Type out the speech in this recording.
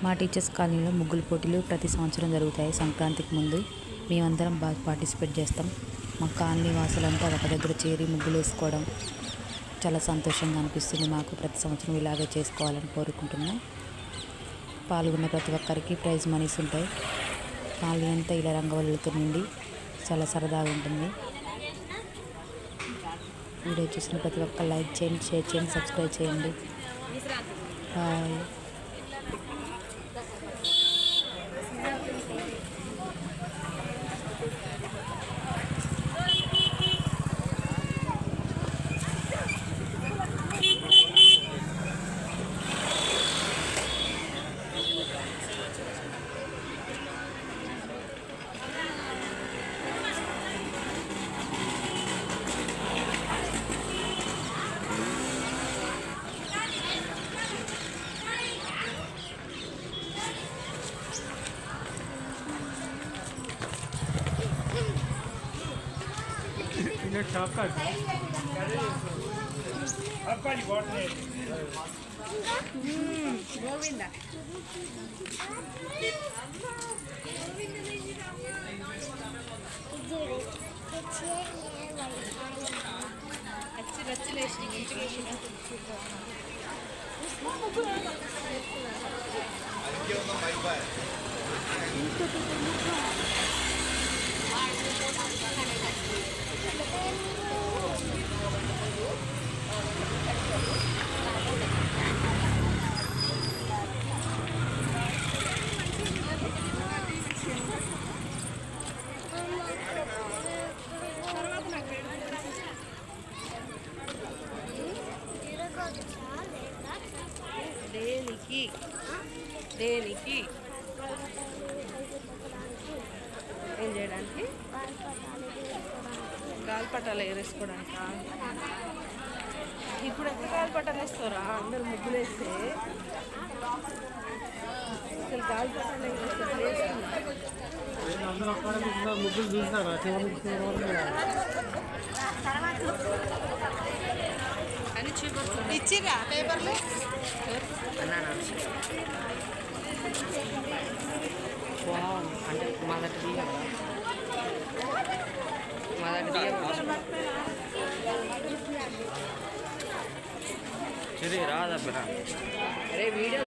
మా టీచర్స్ కాలనీలో ముగ్గుల పోటీలు ప్రతి సంవత్సరం జరుగుతాయి. సంక్రాంతికి ముందు మేమందరం బాగా పార్టిసిపేట్ చేస్తాం. మా కాలనీ వాసులంతా ఒక దగ్గర చేరి ముగ్గులు వేసుకోవడం చాలా సంతోషంగా అనిపిస్తుంది. మాకు ప్రతి సంవత్సరం ఇలాగే చేసుకోవాలని కోరుకుంటున్నాం. పాల్గొన్న ప్రతి ఒక్కరికి ప్రైజ్ మనీస్ ఉంటాయి. కాలనీ అంతా ఇలా రంగవల్లులతో నిండి చాలా సరదాగా ఉంటుంది. వీడియో చూసిన ప్రతి ఒక్క లైక్ చేయండి, షేర్ చేయండి, సబ్స్క్రైబ్ చేయండి. బాయ్. గోవింద రచ్చలేసి దేనికి ఏం చేయడానికి? గాలిపటాలు ఎగరేసుకోవడానికి. ఇప్పుడు ఎక్కడ గాలిపటాలు వేస్తారా? అందరు ముగ్గులు వేస్తే అసలు గాలిపటాలు ముగ్గులు చూసినారా? అని చూపడుతుంది. ఇచ్చిరా పేపర్లు అంటే మా దగ్గర రాదా? అరే వీడియో